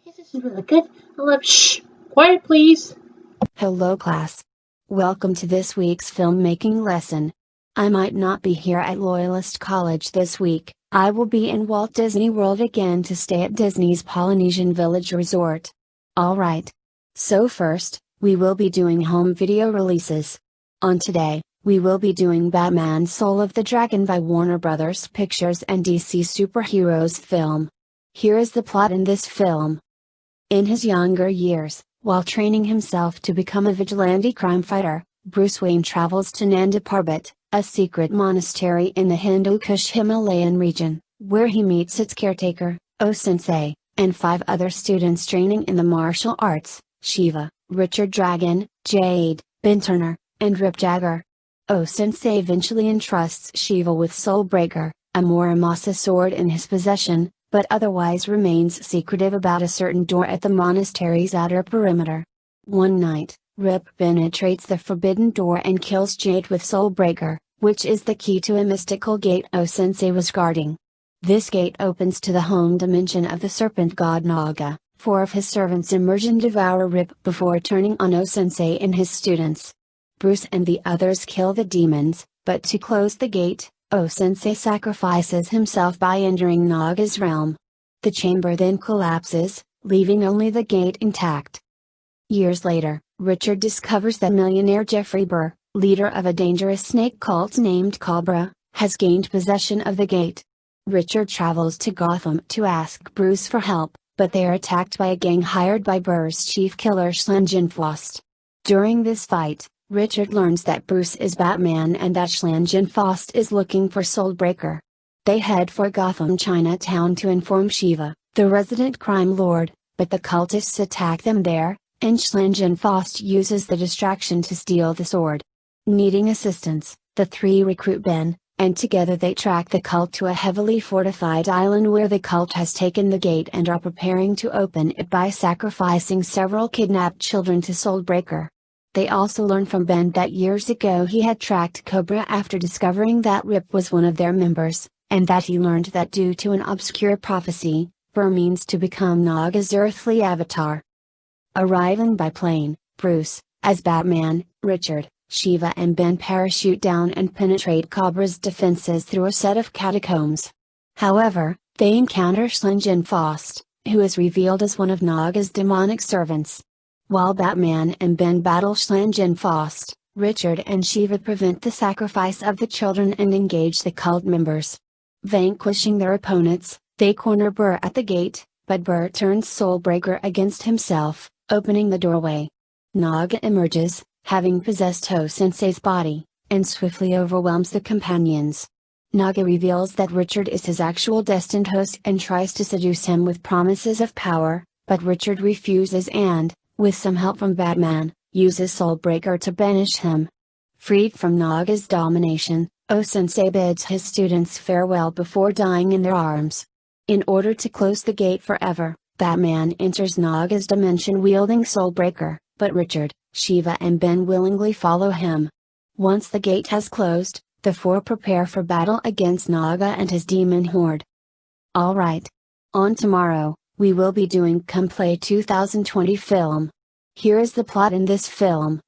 This is really good. I love. Shh! Quiet, please. Hello class. Welcome to this week's filmmaking lesson. I might not be here at Loyalist College this week. I will be in Walt Disney World again to stay at Disney's Polynesian Village Resort. Alright. So first, we will be doing home video releases. On today, we will be doing Batman Soul of the Dragon by Warner Brothers Pictures and DC Superheroes film. Here is the plot in this film. In his younger years, while training himself to become a vigilante crime fighter, Bruce Wayne travels to Nanda Parbat, a secret monastery in the Hindu Kush Himalayan region, where he meets its caretaker, O-sensei, and 5 other students training in the martial arts, Shiva, Richard Dragon, Jade, Ben Turner, and Rip Jagger. O-sensei eventually entrusts Shiva with Soulbreaker, a Muramasa sword in his possession, but otherwise remains secretive about a certain door at the monastery's outer perimeter. One night, Rip penetrates the forbidden door and kills Jade with Soulbreaker, which is the key to a mystical gate O-sensei was guarding. This gate opens to the home dimension of the serpent god Naga. 4 of his servants emerge and devour Rip before turning on O-sensei and his students. Bruce and the others kill the demons, but to close the gate, O-sensei sacrifices himself by entering Naga's realm. The chamber then collapses, leaving only the gate intact. Years later, Richard discovers that millionaire Jeffrey Burr, leader of a dangerous snake cult named Cobra, has gained possession of the gate. Richard travels to Gotham to ask Bruce for help, but they are attacked by a gang hired by Burr's chief killer Schlangenfaust. During this fight, Richard learns that Bruce is Batman and that Schlangenfaust is looking for Soulbreaker. They head for Gotham Chinatown to inform Shiva, the resident crime lord, but the cultists attack them there, and Schlangenfaust uses the distraction to steal the sword. Needing assistance, the 3 recruit Ben, and together they track the cult to a heavily fortified island where the cult has taken the gate and are preparing to open it by sacrificing several kidnapped children to Soulbreaker. They also learn from Ben that years ago he had tracked Cobra after discovering that Rip was one of their members, and that he learned that due to an obscure prophecy, Burr means to become Naga's earthly avatar. Arriving by plane, Bruce, as Batman, Richard, Shiva and Ben parachute down and penetrate Cobra's defenses through a set of catacombs. However, they encounter Schlangenfaust, who is revealed as one of Naga's demonic servants. While Batman and Ben battle Schlangenfaust, Richard and Shiva prevent the sacrifice of the children and engage the cult members. Vanquishing their opponents, they corner Burr at the gate, but Burr turns Soulbreaker against himself, opening the doorway. Naga emerges, having possessed O-sensei's body, and swiftly overwhelms the companions. Naga reveals that Richard is his actual destined host and tries to seduce him with promises of power, but Richard refuses and, with some help from Batman, uses Soulbreaker to banish him. Freed from Naga's domination, O-sensei bids his students farewell before dying in their arms. In order to close the gate forever, Batman enters Naga's dimension wielding Soulbreaker, but Richard, Shiva and Ben willingly follow him. Once the gate has closed, the 4 prepare for battle against Naga and his demon horde. Alright. On tomorrow, we will be doing Complay 2020 film. Here is the plot in this film.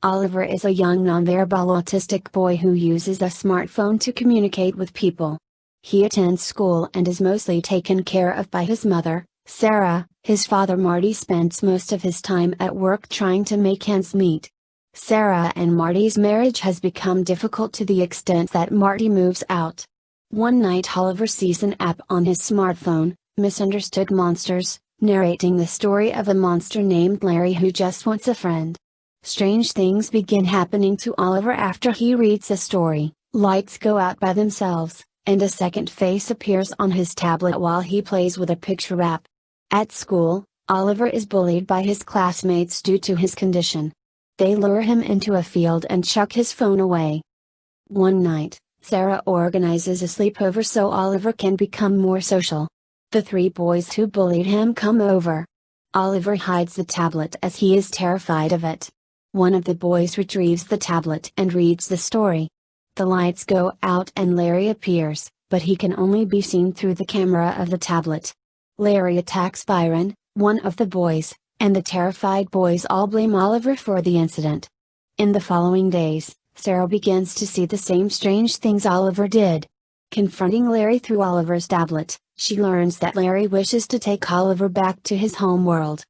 Oliver is a young nonverbal autistic boy who uses a smartphone to communicate with people. He attends school and is mostly taken care of by his mother, Sarah. His father Marty spends most of his time at work trying to make ends meet. Sarah and Marty's marriage has become difficult to the extent that Marty moves out. One night Oliver sees an app on his smartphone, Misunderstood Monsters, narrating the story of a monster named Larry who just wants a friend. Strange things begin happening to Oliver after he reads the story. Lights go out by themselves, and a second face appears on his tablet while he plays with a picture app. At school, Oliver is bullied by his classmates due to his condition. They lure him into a field and chuck his phone away. One night, Sarah organizes a sleepover so Oliver can become more social. The 3 boys who bullied him come over. Oliver hides the tablet as he is terrified of it. One of the boys retrieves the tablet and reads the story. The lights go out and Larry appears, but he can only be seen through the camera of the tablet. Larry attacks Byron, one of the boys, and the terrified boys all blame Oliver for the incident. In the following days, Sarah begins to see the same strange things Oliver did. Confronting Larry through Oliver's tablet, she learns that Larry wishes to take Oliver back to his home world.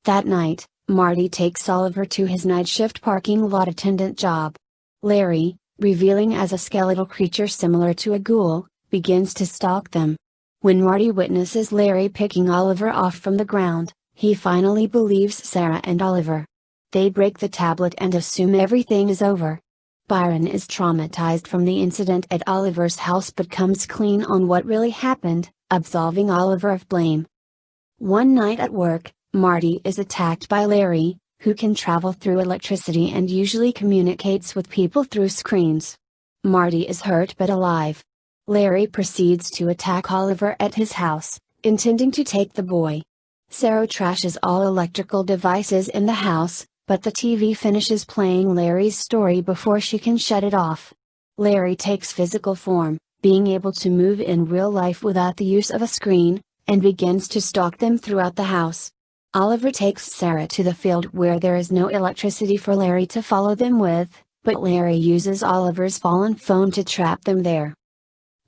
That night, Marty takes Oliver to his night shift parking lot attendant job. Larry, revealing as a skeletal creature similar to a ghoul, begins to stalk them. When Marty witnesses Larry picking Oliver off from the ground, he finally believes Sarah and Oliver. They break the tablet and assume everything is over. Byron is traumatized from the incident at Oliver's house but comes clean on what really happened, absolving Oliver of blame. One night at work, Marty is attacked by Larry, who can travel through electricity and usually communicates with people through screens. Marty is hurt but alive. Larry proceeds to attack Oliver at his house, intending to take the boy. Sarah trashes all electrical devices in the house, but the TV finishes playing Larry's story before she can shut it off. Larry takes physical form, being able to move in real life without the use of a screen, and begins to stalk them throughout the house. Oliver takes Sarah to the field where there is no electricity for Larry to follow them with, but Larry uses Oliver's fallen phone to trap them there.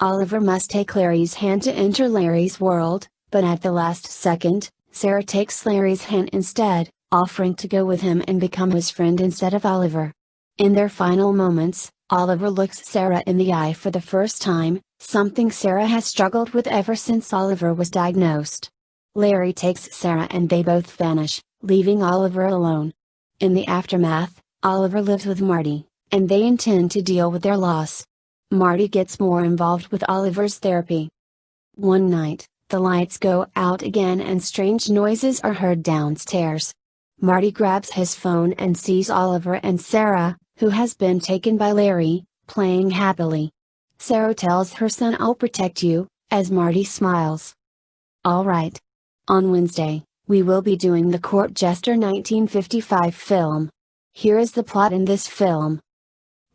Oliver must take Larry's hand to enter Larry's world, but at the last second, Sarah takes Larry's hand instead, offering to go with him and become his friend instead of Oliver. In their final moments, Oliver looks Sarah in the eye for the first time, something Sarah has struggled with ever since Oliver was diagnosed. Larry takes Sarah and they both vanish, leaving Oliver alone. In the aftermath, Oliver lives with Marty, and they intend to deal with their loss. Marty gets more involved with Oliver's therapy. One night, the lights go out again and strange noises are heard downstairs. Marty grabs his phone and sees Oliver and Sarah, who has been taken by Larry, playing happily. Sarah tells her son, "I'll protect you," as Marty smiles. Alright. On Wednesday, we will be doing the Court Jester 1955 film. Here is the plot in this film.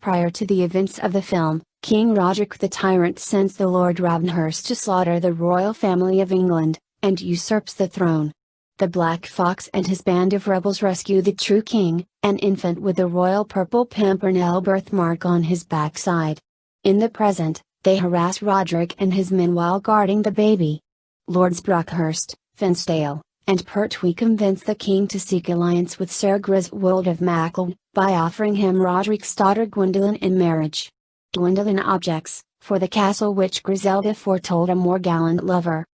Prior to the events of the film, King Roderick the Tyrant sends the Lord Ravenhurst to slaughter the royal family of England, and usurps the throne. The Black Fox and his band of rebels rescue the true king, an infant with a royal purple pimpernel birthmark on his backside. In the present, they harass Roderick and his men while guarding the baby. Lords Brockhurst, Finsdale, and Pertwee convince the king to seek alliance with Sir Griswold of Mackle, by offering him Roderick's daughter Gwendolen in marriage. Gwendolen objects, for the castle which Griselda foretold a more gallant lover.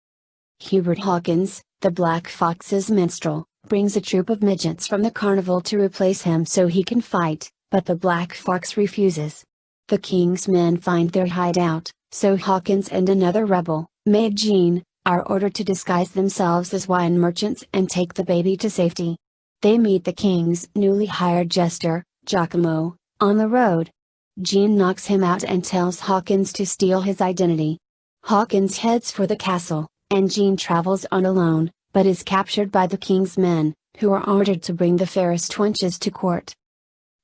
Hubert Hawkins, the Black Fox's minstrel, brings a troop of midgets from the carnival to replace him so he can fight, but the Black Fox refuses. The king's men find their hideout, so Hawkins and another rebel, Maid Jean, are ordered to disguise themselves as wine merchants and take the baby to safety. They meet the king's newly hired jester, Giacomo, on the road. Jean knocks him out and tells Hawkins to steal his identity. Hawkins heads for the castle, and Jean travels on alone, but is captured by the king's men, who are ordered to bring the fairest wenches to court.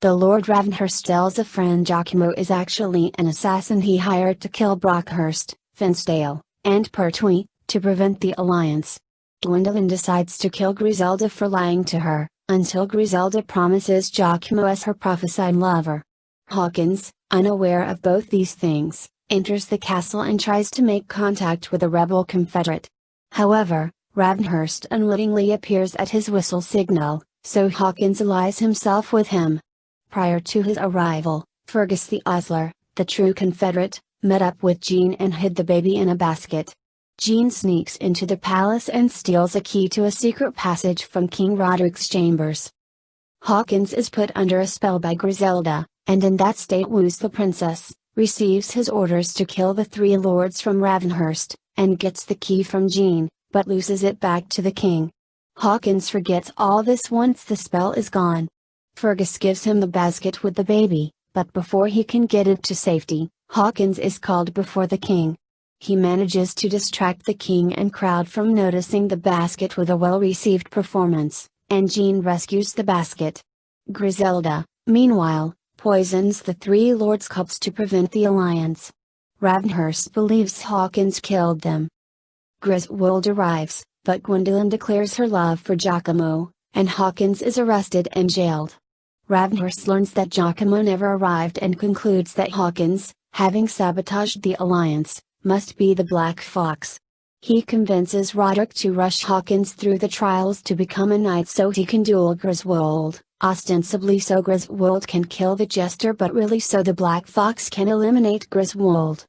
The Lord Ravenhurst tells a friend Giacomo is actually an assassin he hired to kill Brockhurst, Finsdale, and Pertwee, to prevent the alliance. Gwendolen decides to kill Griselda for lying to her, until Griselda promises Giacomo as her prophesied lover. Hawkins, unaware of both these things, enters the castle and tries to make contact with a rebel confederate. However, Ravenhurst unwittingly appears at his whistle signal, so Hawkins allies himself with him. Prior to his arrival, Fergus the Ostler, the true confederate, met up with Jean and hid the baby in a basket. Jean sneaks into the palace and steals a key to a secret passage from King Roderick's chambers. Hawkins is put under a spell by Griselda, and in that state woos the princess, receives his orders to kill the three lords from Ravenhurst, and gets the key from Jean, but loses it back to the king. Hawkins forgets all this once the spell is gone. Fergus gives him the basket with the baby, but before he can get it to safety, Hawkins is called before the king. He manages to distract the king and crowd from noticing the basket with a well-received performance, and Jean rescues the basket. Griselda, meanwhile, poisons the three lords' cups to prevent the alliance. Ravenhurst believes Hawkins killed them. Griswold arrives, but Gwendolyn declares her love for Giacomo, and Hawkins is arrested and jailed. Ravenhurst learns that Giacomo never arrived and concludes that Hawkins, having sabotaged the alliance, must be the Black Fox. He convinces Roderick to rush Hawkins through the trials to become a knight so he can duel Griswold, ostensibly so Griswold can kill the jester but really so the Black Fox can eliminate Griswold.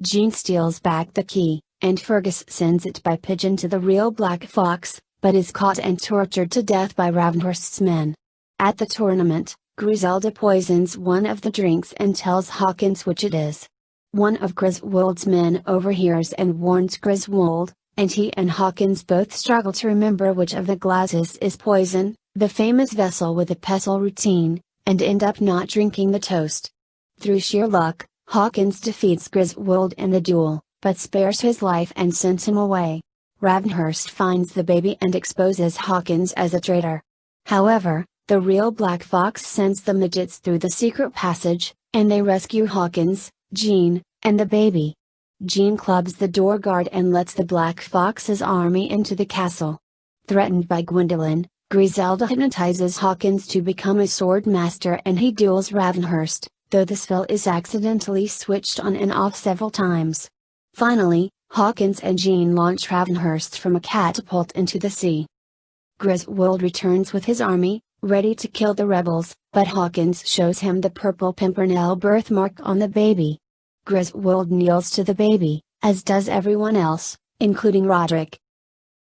Jean steals back the key, and Fergus sends it by pigeon to the real Black Fox, but is caught and tortured to death by Ravenhurst's men. At the tournament, Griselda poisons one of the drinks and tells Hawkins which it is. One of Griswold's men overhears and warns Griswold, and he and Hawkins both struggle to remember which of the glasses is poison, the famous vessel with the pestle routine, and end up not drinking the toast. Through sheer luck, Hawkins defeats Griswold in the duel, but spares his life and sends him away. Ravenhurst finds the baby and exposes Hawkins as a traitor. However, the real Black Fox sends the midgets through the secret passage, and they rescue Hawkins, Jean, and the baby. Jean clubs the door guard and lets the Black Fox's army into the castle. Threatened by Gwendolyn, Griselda hypnotizes Hawkins to become a sword master and he duels Ravenhurst, though the spell is accidentally switched on and off several times. Finally, Hawkins and Jean launch Ravenhurst from a catapult into the sea. Griswold returns with his army, ready to kill the rebels, but Hawkins shows him the purple pimpernel birthmark on the baby. Griswold kneels to the baby, as does everyone else, including Roderick.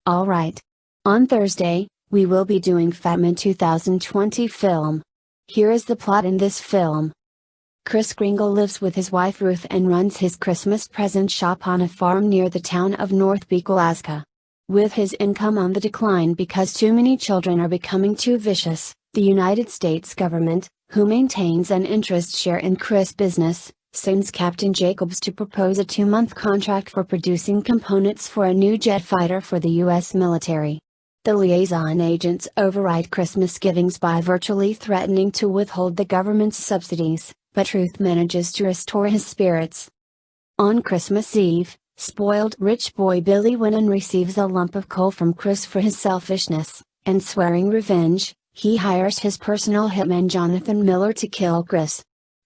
Alright. On Thursday, we will be doing Fatman 2020 film. Here is the plot in this film. Kris Kringle lives with his wife Ruth and runs his Christmas present shop on a farm near the town of North Beak, Alaska. With his income on the decline because too many children are becoming too vicious, the United States government, who maintains an interest share in Kris' business, sends Captain Jacobs to propose a 2-month contract for producing components for a new jet fighter for the U.S. military. The liaison agents override Kris' misgivings by virtually threatening to withhold the government's subsidies, but Ruth manages to restore his spirits. On Christmas Eve, spoiled rich boy Billy Winnan receives a lump of coal from Kris for his selfishness, and swearing revenge, he hires his personal hitman Jonathan Miller to kill Kris.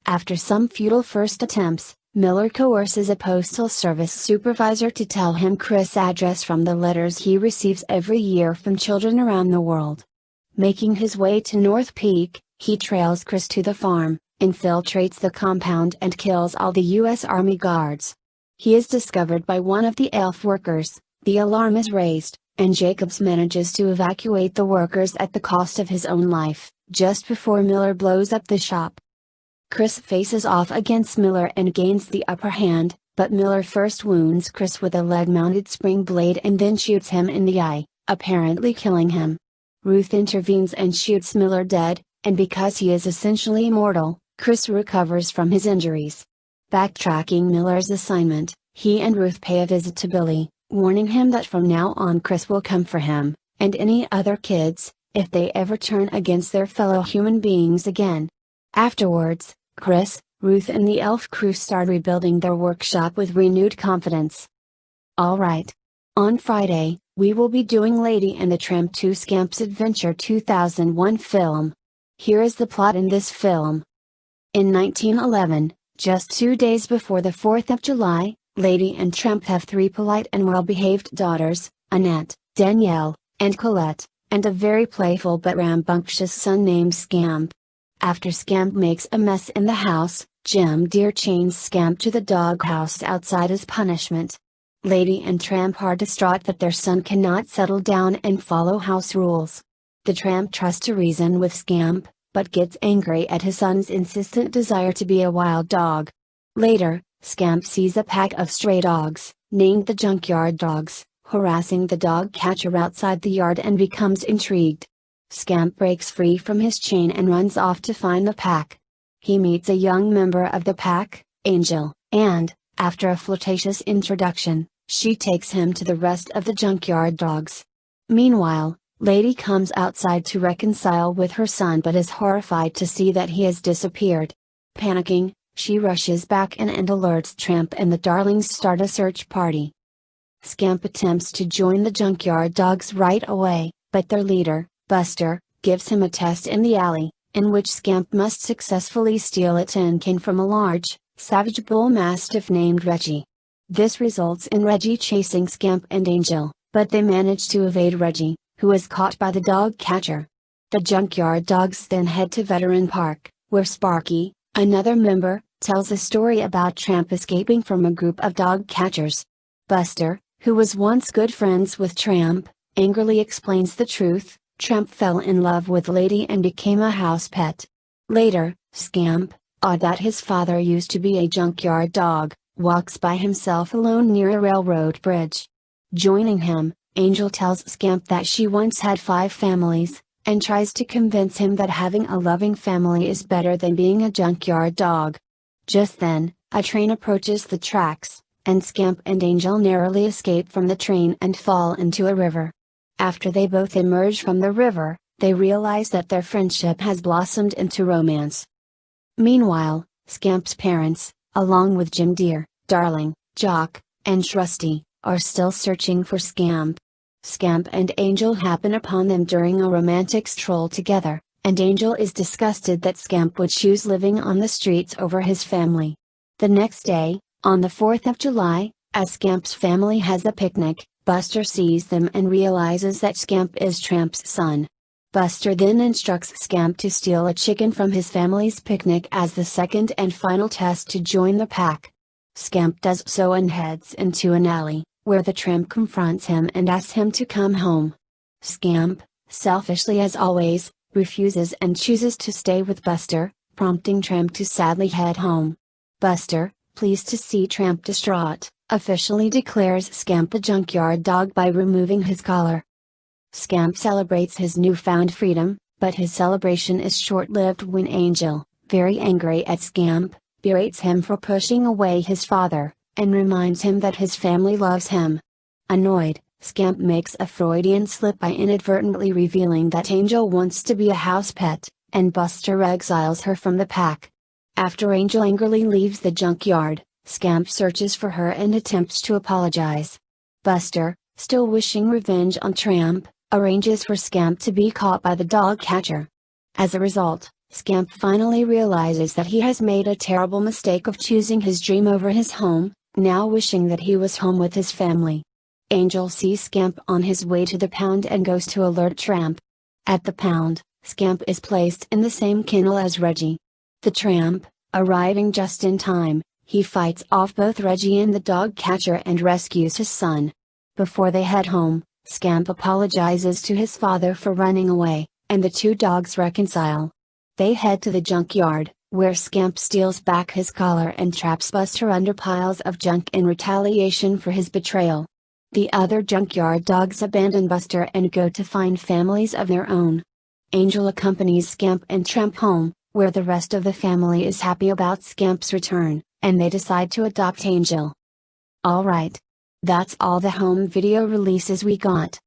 After some futile first attempts, Miller coerces a postal service supervisor to tell him Kris' address from the letters he receives every year from children around the world. Making his way to North Peak, he trails Kris to the farm, infiltrates the compound and kills all the U.S. Army guards. He is discovered by one of the elf workers, the alarm is raised, and Jacobs manages to evacuate the workers at the cost of his own life, just before Miller blows up the shop. Kris faces off against Miller and gains the upper hand, but Miller first wounds Kris with a leg-mounted spring blade and then shoots him in the eye, apparently killing him. Ruth intervenes and shoots Miller dead, and because he is essentially immortal, Kris recovers from his injuries. Backtracking Miller's assignment, he and Ruth pay a visit to Billy, warning him that from now on Kris will come for him, and any other kids, if they ever turn against their fellow human beings again. Afterwards, Kris, Ruth and the elf crew start rebuilding their workshop with renewed confidence. Alright. On Friday, we will be doing Lady and the Tramp 2 Scamp's Adventure 2001 film. Here is the plot in this film. In 1911, just 2 days before the 4th of July, Lady and Tramp have 3 polite and well-behaved daughters, Annette, Danielle, and Colette, and a very playful but rambunctious son named Scamp. After Scamp makes a mess in the house, Jim Dear chains Scamp to the doghouse outside as punishment. Lady and Tramp are distraught that their son cannot settle down and follow house rules. The Tramp tries to reason with Scamp, but gets angry at his son's insistent desire to be a wild dog. Later, Scamp sees a pack of stray dogs, named the Junkyard Dogs, harassing the dog catcher outside the yard and becomes intrigued. Scamp breaks free from his chain and runs off to find the pack. He meets a young member of the pack, Angel, and, after a flirtatious introduction, she takes him to the rest of the Junkyard Dogs. Meanwhile, Lady comes outside to reconcile with her son but is horrified to see that he has disappeared. Panicking, she rushes back in and alerts Tramp and the Darlings start a search party. Scamp attempts to join the junkyard dogs right away, but their leader, Buster, gives him a test in the alley, in which Scamp must successfully steal a tin can from a large, savage bull mastiff named Reggie. This results in Reggie chasing Scamp and Angel, but they manage to evade Reggie, who is caught by the dog catcher. The junkyard dogs then head to Veteran Park, where Sparky, another member, tells a story about Tramp escaping from a group of dog catchers. Buster, who was once good friends with Tramp, angrily explains the truth. Tramp fell in love with Lady and became a house pet. Later, Scamp, odd that his father used to be a junkyard dog, walks by himself alone near a railroad bridge. Joining him, Angel tells Scamp that she once had 5 families, and tries to convince him that having a loving family is better than being a junkyard dog. Just then, a train approaches the tracks, and Scamp and Angel narrowly escape from the train and fall into a river. After they both emerge from the river, they realize that their friendship has blossomed into romance. Meanwhile, Scamp's parents, along with Jim Dear, Darling, Jock, and Trusty, are still searching for Scamp. Scamp and Angel happen upon them during a romantic stroll together, and Angel is disgusted that Scamp would choose living on the streets over his family. The next day, on the 4th of July, as Scamp's family has a picnic, Buster sees them and realizes that Scamp is Tramp's son. Buster then instructs Scamp to steal a chicken from his family's picnic as the second and final test to join the pack. Scamp does so and heads into an alley, where the Tramp confronts him and asks him to come home. Scamp, selfishly as always, refuses and chooses to stay with Buster, prompting Tramp to sadly head home. Buster, pleased to see Tramp distraught, officially declares Scamp a junkyard dog by removing his collar. Scamp celebrates his newfound freedom, but his celebration is short-lived when Angel, very angry at Scamp, berates him for pushing away his father, and reminds him that his family loves him. Annoyed, Scamp makes a Freudian slip by inadvertently revealing that Angel wants to be a house pet, and Buster exiles her from the pack. After Angel angrily leaves the junkyard, Scamp searches for her and attempts to apologize. Buster, still wishing revenge on Tramp, arranges for Scamp to be caught by the dog catcher. As a result, Scamp finally realizes that he has made a terrible mistake of choosing his dream over his home, now wishing that he was home with his family. Angel sees Scamp on his way to the pound and goes to alert Tramp. At the pound, Scamp is placed in the same kennel as Reggie. The Tramp, arriving just in time, he fights off both Reggie and the dog catcher and rescues his son. Before they head home, Scamp apologizes to his father for running away, and the two dogs reconcile. They head to the junkyard, where Scamp steals back his collar and traps Buster under piles of junk in retaliation for his betrayal. The other junkyard dogs abandon Buster and go to find families of their own. Angel accompanies Scamp and Tramp home, where the rest of the family is happy about Scamp's return, and they decide to adopt Angel. Alright. That's all the home video releases we got.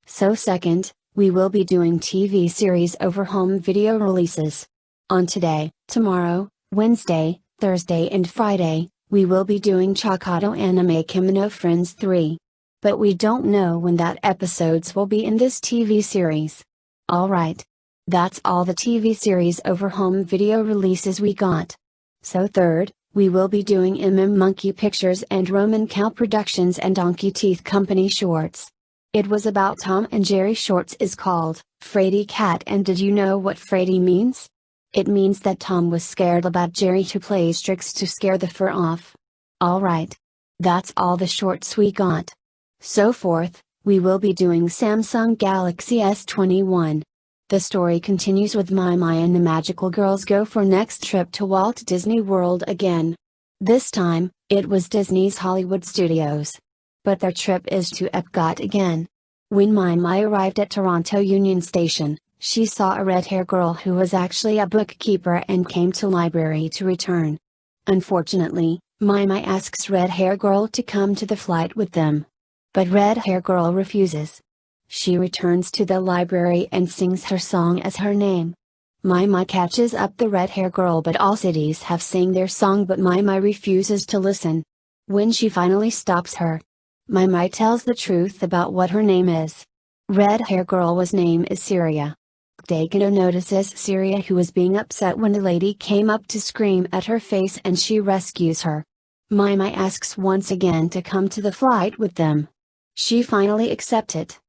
So second, we will be doing TV series over home video releases. On today, tomorrow, Wednesday, Thursday and Friday, we will be doing Chakato Anime Kimono Friends 3. But we don't know when that episodes will be in this TV series. Alright. That's all the TV series over home video releases we got. So third, we will be doing Monkey Pictures and Roman Cow Productions and Donkey Teeth Company shorts. It was about Tom and Jerry shorts is called Fraidy Cat, and did you know what Fraidy means? It means that Tom was scared about Jerry to play tricks to scare the fur off. Alright. That's all the shorts we got. So fourth, we will be doing Samsung Galaxy S21. The story continues with Mai and the magical girls go for next trip to Walt Disney World again. This time, it was Disney's Hollywood Studios. But their trip is to Epcot again. When Mai arrived at Toronto Union Station, she saw a red-haired girl who was actually a bookkeeper and came to library to return. Unfortunately, Mai asks red-haired girl to come to the flight with them. But red-haired girl refuses. She returns to the library and sings her song as her name. Mai catches up the red-haired girl, but all cities have sang their song, but Mai refuses to listen. When she finally stops her, My tells the truth about what her name is. Red hair girl's name is Syria. Daikano notices Syria, who is being upset when a lady came up to scream at her face, and she rescues her. My asks once again to come to the flight with them. She finally accepts it.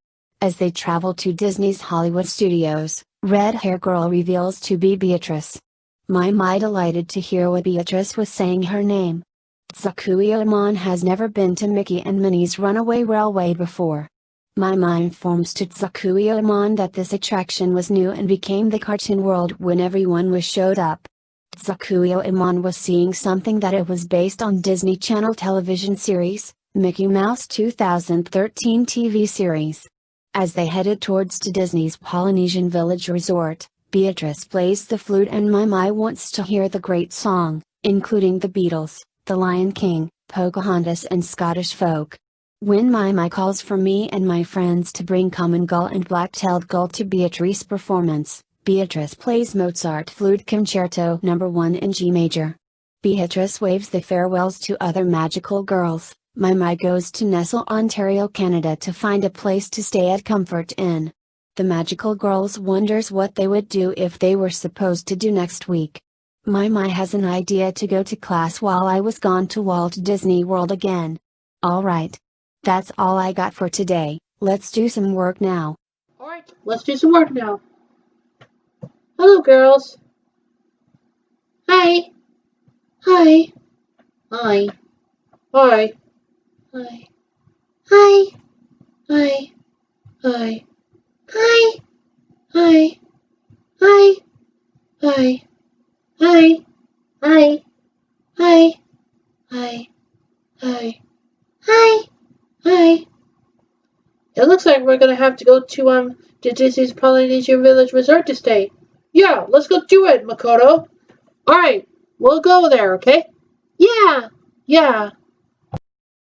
As they travel to Disney's Hollywood Studios, red hair girl reveals to be Beatrice. My delighted to hear what Beatrice was saying her name. Tsukuyoemon has never been to Mickey and Minnie's Runaway Railway before. My informs to Tsukuyoemon that this attraction was new and became the cartoon world when everyone was showed up. Tsukuyoemon was seeing something that it was based on Disney Channel television series, Mickey Mouse 2013 TV series. As they headed towards to Disney's Polynesian Village Resort, Beatrice plays the flute and My wants to hear the great song, including the Beatles, The Lion King, Pocahontas and Scottish folk. When My calls for me and my friends to bring common gull and black-tailed gull to Beatrice's performance, Beatrice plays Mozart Flute Concerto No. 1 in G major. Beatrice waves the farewells to other magical girls. My goes to Nestle, Ontario, Canada to find a place to stay at Comfort Inn. The magical girls wonders what they would do if they were supposed to do next week. My has an idea to go to class while I was gone to Walt Disney World again. Alright. That's all I got for today. Let's do some work now. Alright, let's do some work now. Hello, girls. Hi. Hi. Hi. Hi. Hi. Hi. Hi. Hi. Hi. Hi. Hi. Hi. Hi. Hi. Hi. Hi. Hi. Hi. Hi. It looks like we're gonna have to go to Disney's Polynesian Village Resort to stay. Yeah, let's go do it, Makoto. Alright, we'll go there, okay? Yeah. Yeah.